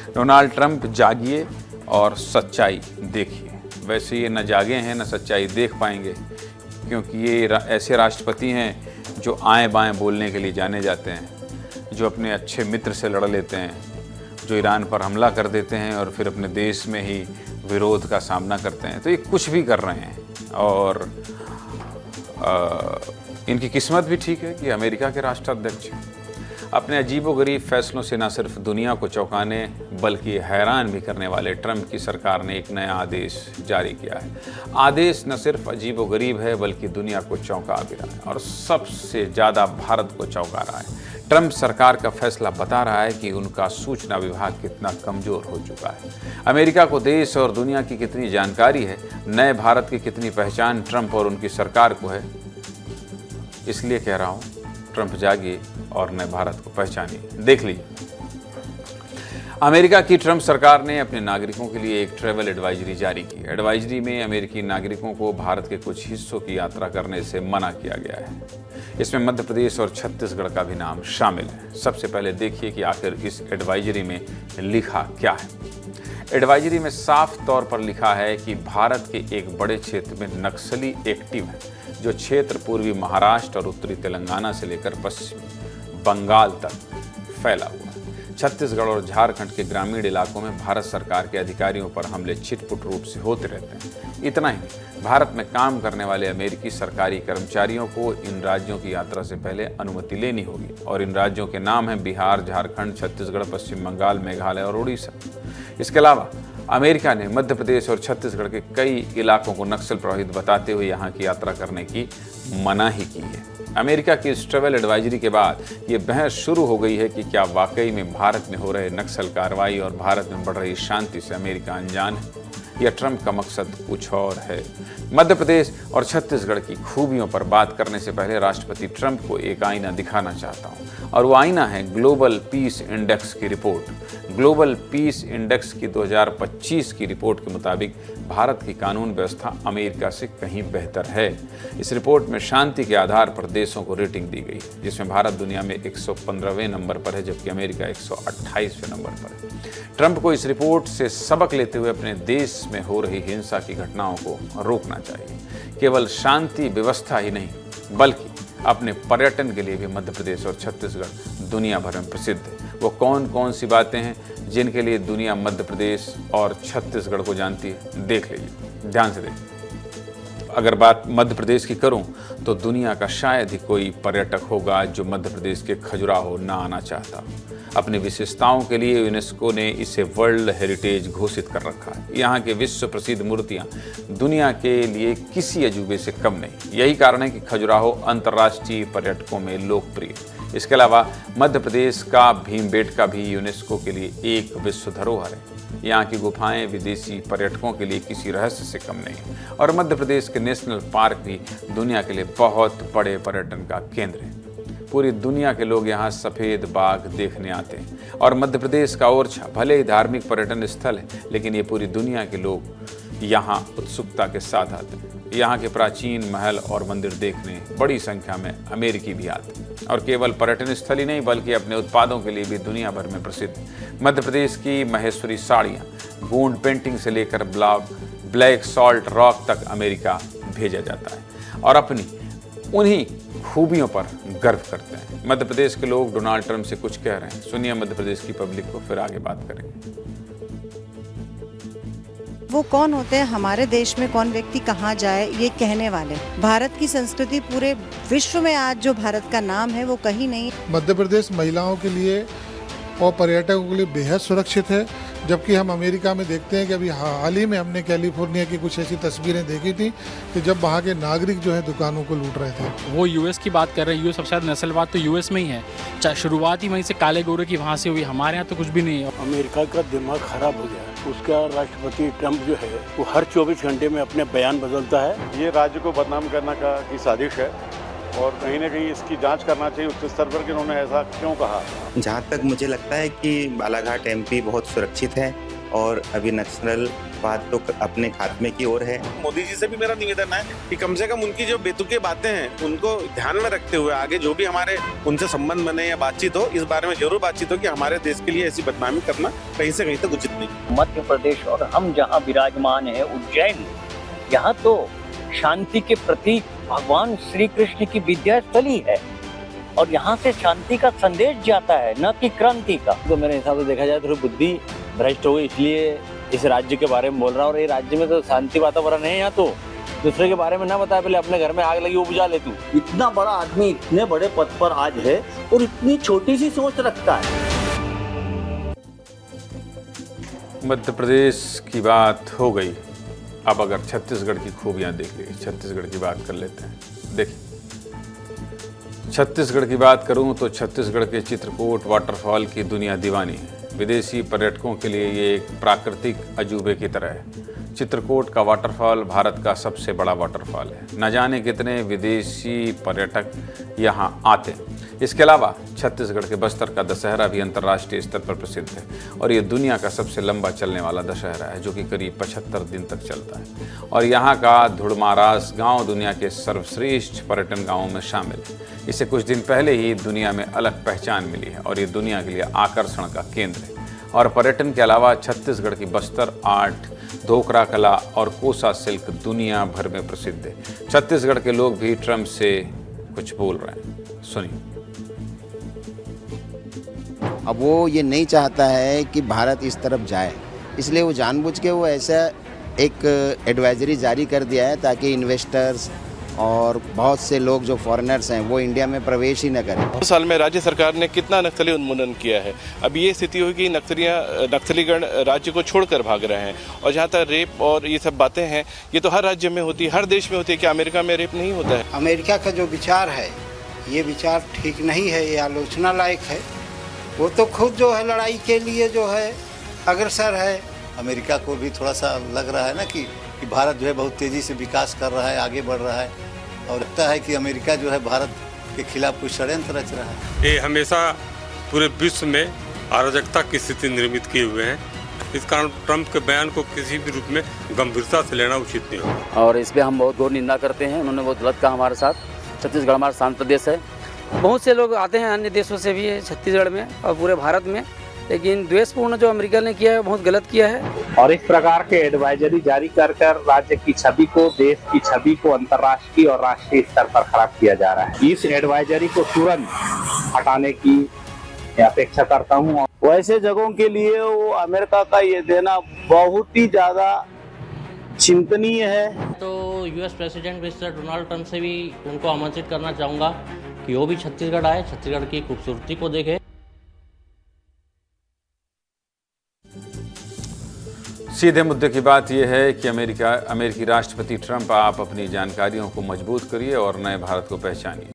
Donald Trump जागिए और सच्चाई देखिए। वैसे ये न जागे हैं न सच्चाई देख पाएंगे, क्योंकि ये ऐसे राष्ट्रपति हैं जो आएँ बाएँ बोलने के लिए जाने जाते हैं, जो अपने अच्छे मित्र से लड़ लेते हैं, जो ईरान पर हमला कर देते हैं और फिर अपने देश में ही विरोध का सामना करते हैं। तो ये कुछ भी कर रहे हैं और इनकी किस्मत भी ठीक है कि अमेरिका के राष्ट्राध्यक्ष हैं। अपने अजीबोगरीब फैसलों से न सिर्फ दुनिया को चौंकाने बल्कि हैरान भी करने वाले ट्रंप की सरकार ने एक नया आदेश जारी किया है। आदेश न सिर्फ अजीबोगरीब है बल्कि दुनिया को चौंका भी रहा है और सबसे ज़्यादा भारत को चौंका रहा है। ट्रंप सरकार का फैसला बता रहा है कि उनका सूचना विभाग कितना कमज़ोर हो चुका है। अमेरिका को देश और दुनिया की कितनी जानकारी है, नए भारत की कितनी पहचान ट्रंप और उनकी सरकार को है। इसलिए कह रहा हूँ, ट्रंप जागिए और नए भारत को पहचानिए। देख लीजिए, अमेरिका की ट्रंप सरकार ने अपने नागरिकों के लिए एक ट्रैवल एडवाइजरी जारी की। एडवाइजरी में अमेरिकी नागरिकों को भारत के कुछ हिस्सों की यात्रा करने से मना किया गया है। इसमें मध्य प्रदेश और छत्तीसगढ़ का भी नाम शामिल है। सबसे पहले देखिए कि आखिर इस एडवाइजरी में लिखा क्या है। एडवाइजरी में साफ तौर पर लिखा है कि भारत के एक बड़े क्षेत्र में नक्सली एक्टिव है, जो क्षेत्र पूर्वी महाराष्ट्र और उत्तरी तेलंगाना से लेकर पश्चिमी बंगाल तक फैला हुआ है। छत्तीसगढ़ और झारखंड के ग्रामीण इलाकों में भारत सरकार के अधिकारियों पर हमले छिटपुट रूप से होते रहते हैं। इतना ही, भारत में काम करने वाले अमेरिकी सरकारी कर्मचारियों को इन राज्यों की यात्रा से पहले अनुमति लेनी होगी और इन राज्यों के नाम हैं बिहार, झारखंड, छत्तीसगढ़, पश्चिम बंगाल, मेघालय और उड़ीसा। इसके अलावा अमेरिका ने मध्य प्रदेश और छत्तीसगढ़ के कई इलाकों को नक्सल प्रभावित बताते हुए यहाँ की यात्रा करने की मनाही की है। अमेरिका की इस ट्रैवल एडवाइजरी के बाद ये बहस शुरू हो गई है कि क्या वाकई में भारत में हो रहे नक्सल कार्रवाई और भारत में बढ़ रही शांति से अमेरिका अनजान है या ट्रंप का मकसद कुछ और है। मध्य प्रदेश और छत्तीसगढ़ की खूबियों पर बात करने से पहले राष्ट्रपति ट्रंप को एक आईना दिखाना चाहता हूं और वो आईना है ग्लोबल पीस इंडेक्स की रिपोर्ट। ग्लोबल पीस इंडेक्स की 2025 की रिपोर्ट के मुताबिक भारत की कानून व्यवस्था अमेरिका से कहीं बेहतर है। इस रिपोर्ट में शांति के आधार पर देशों को रेटिंग दी गई है, जिसमें भारत दुनिया में 115वें नंबर पर है जबकि अमेरिका 128वें नंबर पर है। ट्रंप को इस रिपोर्ट से सबक लेते हुए अपने देश में हो रही हिंसा की घटनाओं को रोकना चाहिए। केवल शांति व्यवस्था ही नहीं बल्कि अपने पर्यटन के लिए भी मध्य प्रदेश और छत्तीसगढ़ दुनिया भर में प्रसिद्ध है। वो कौन कौन सी बातें हैं जिनके लिए दुनिया मध्य प्रदेश और छत्तीसगढ़ को जानती है, देख लीजिए, ध्यान से देखिए। अगर बात मध्य प्रदेश की करूं तो दुनिया का शायद ही कोई पर्यटक होगा जो मध्य प्रदेश के खजुराहो ना आना चाहता। अपनी विशेषताओं के लिए यूनेस्को ने इसे वर्ल्ड हेरिटेज घोषित कर रखा है। यहाँ के विश्व प्रसिद्ध मूर्तियाँ दुनिया के लिए किसी अजूबे से कम नहीं। यही कारण है कि खजुराहो अंतर्राष्ट्रीय पर्यटकों में लोकप्रिय। इसके अलावा मध्य प्रदेश का भीमबेटका भी यूनेस्को के लिए एक विश्व धरोहर है। यहाँ की गुफाएं विदेशी पर्यटकों के लिए किसी रहस्य से कम नहीं और मध्य प्रदेश के नेशनल पार्क भी दुनिया के लिए बहुत बड़े पर्यटन का केंद्र है। पूरी दुनिया के लोग यहाँ सफ़ेद बाघ देखने आते हैं और मध्य प्रदेश का ओरछा भले ही धार्मिक पर्यटन स्थल है, लेकिन ये पूरी दुनिया के लोग यहाँ उत्सुकता के साथ आते हैं। यहाँ के प्राचीन महल और मंदिर देखने बड़ी संख्या में अमेरिकी भी आते हैं और केवल पर्यटन स्थल ही नहीं बल्कि अपने उत्पादों के लिए भी दुनिया भर में प्रसिद्ध। मध्य प्रदेश की महेश्वरी साड़ियाँ, गोंड पेंटिंग से लेकर ब्लैक सॉल्ट रॉक तक अमेरिका भेजा जाता है और अपनी उन्हीं खूबियों पर गर्व करते हैं। मध्य प्रदेश के लोग डोनाल्ड ट्रंप से कुछ कह रहे हैं, सुनिए मध्य प्रदेश की पब्लिक को, फिर आगे बात करेंगे। वो कौन होते हैं, हमारे देश में कौन व्यक्ति कहाँ जाए ये कहने वाले। भारत की संस्कृति पूरे विश्व में आज जो भारत का नाम है वो कहीं नहीं। मध्य प्रदेश महिलाओं के लिए और पर्यटकों के लिए बेहद सुरक्षित है, जबकि हम अमेरिका में देखते हैं कि अभी हाल ही में हमने कैलिफोर्निया की कुछ ऐसी तस्वीरें देखी थी कि जब वहाँ के नागरिक जो है दुकानों को लूट रहे थे। वो यूएस की बात कर रहे हैं। यूएस सबसे ज़्यादा नस्लवाद तो यूएस में ही है, चाहे शुरुआत ही वहीं से काले गोरे की वहाँ से हुई। हमारे यहाँ तो कुछ भी नहीं है। अमेरिका का दिमाग खराब हो गया। उसका राष्ट्रपति ट्रंप जो है वो हर 24 घंटे में अपने बयान बदलता है। ये राज्य को बदनाम करने की साजिश है और कहीं ना कहीं इसकी जांच करना चाहिए उच्च स्तर पर कि उन्होंने ऐसा क्यों कहा। जहाँ तक मुझे लगता है कि बालाघाट एमपी बहुत सुरक्षित है और अभी नक्सलवाद तो अपने खात्मे की ओर है। मोदी जी से भी मेरा निवेदन है कि कम से कम उनकी जो बेतुकी बातें हैं उनको ध्यान में रखते हुए आगे जो भी हमारे उनसे संबंध बने या बातचीत हो, इस बारे में जरूर बातचीत हो कि हमारे देश के लिए ऐसी बदनामी करना कहीं से कहीं तक उचित नहीं। मध्य प्रदेश और हम जहाँ विराजमान है उज्जैन, यहाँ तो शांति के प्रतीक भगवान श्री कृष्ण की विद्यास्थली है और यहाँ से शांति का संदेश जाता है, न कि क्रांति का। तो मेरे हिसाब से देखा जाए तो बुद्धि भ्रष्ट हो गई, इसलिए इस राज्य के बारे में बोल रहा हूँ। और ये राज्य में तो शांति वातावरण है, यहाँ तो दूसरे के बारे में ना बताए, पहले अपने घर में आग लगी वो बुझा ले तू। इतना बड़ा आदमी इतने बड़े पद पर आज है और इतनी छोटी सी सोच रखता है। मध्य प्रदेश की बात हो गई, अब अगर छत्तीसगढ़ की खूबियां देख ली, छत्तीसगढ़ की बात कर लेते हैं। देखिए, छत्तीसगढ़ की बात करूं तो छत्तीसगढ़ के चित्रकूट वाटरफॉल की दुनिया दीवानी है। विदेशी पर्यटकों के लिए ये एक प्राकृतिक अजूबे की तरह है। चित्रकूट का वाटरफॉल भारत का सबसे बड़ा वाटरफॉल है। न जाने कितने विदेशी पर्यटक यहाँ आते हैं। इसके अलावा छत्तीसगढ़ के बस्तर का दशहरा भी अंतर्राष्ट्रीय स्तर पर प्रसिद्ध है और ये दुनिया का सबसे लंबा चलने वाला दशहरा है, जो कि करीब 75 दिन तक चलता है। और यहाँ का धुड़मारास गांव दुनिया के सर्वश्रेष्ठ पर्यटन गांवों में शामिल है। इसे कुछ दिन पहले ही दुनिया में अलग पहचान मिली है और ये दुनिया के लिए आकर्षण का केंद्र है। और पर्यटन के अलावा छत्तीसगढ़ की बस्तर आर्ट, ढोकरा कला और कोसा सिल्क दुनिया भर में प्रसिद्ध है। छत्तीसगढ़ के लोग भी ट्रम्प से कुछ बोल रहे हैं, सुनिए। अब वो ये नहीं चाहता है कि भारत इस तरफ जाए, इसलिए वो जानबूझ के वो ऐसा एक एडवाइजरी जारी कर दिया है ताकि इन्वेस्टर्स और बहुत से लोग जो फॉरेनर्स हैं वो इंडिया में प्रवेश ही न करें। 2 साल में राज्य सरकार ने कितना नक्सली उन्मूलन किया है। अब ये स्थिति हुई कि नक्सलीगण राज्य को छोड़कर भाग रहे हैं। और जहाँ तक रेप और ये सब बातें हैं, ये तो हर राज्य में होती है, हर देश में होती है। क्या अमेरिका में रेप नहीं होता है? अमेरिका का जो विचार है, ये विचार ठीक नहीं है, ये आलोचना लायक है। वो तो खुद जो है लड़ाई के लिए जो है अग्रसर है। अमेरिका को भी थोड़ा सा लग रहा है ना कि भारत जो है बहुत तेज़ी से विकास कर रहा है, आगे बढ़ रहा है और लगता है कि अमेरिका जो है भारत के खिलाफ कुछ षड्यंत्र रच रहा है। ये हमेशा पूरे विश्व में अराजकता की स्थिति निर्मित किए हुए हैं। इस कारण ट्रंप के बयान को किसी भी रूप में गंभीरता से लेना उचित नहीं होगा और इस पर हम बहुत घोर निंदा करते हैं। उन्होंने बहुत गलत कहा हमारे साथ। छत्तीसगढ़ हमारा शांत प्रदेश है, बहुत से लोग आते हैं अन्य देशों से भी छत्तीसगढ़ में और पूरे भारत में, लेकिन द्वेषपूर्ण जो अमेरिका ने किया है बहुत गलत किया है। और इस प्रकार के एडवाइजरी जारी कर राज्य की छवि को, देश की छवि को अंतर्राष्ट्रीय और राष्ट्रीय स्तर पर खराब किया जा रहा है। इस एडवाइजरी को तुरंत हटाने की अपेक्षा करता हूँ। वैसे जगहों के लिए वो अमेरिका का ये देना बहुत ही ज्यादा चिंतनीय है। तो US president mister Donald Trump से भी उनको आमंत्रित करना चाहूँगा कि वो भी छत्तीसगढ़ आए, छत्तीसगढ़ की खूबसूरती को देखें। सीधे मुद्दे की बात यह है कि अमेरिकी राष्ट्रपति ट्रंप, आप अपनी जानकारियों को मजबूत करिए और नए भारत को पहचानिए।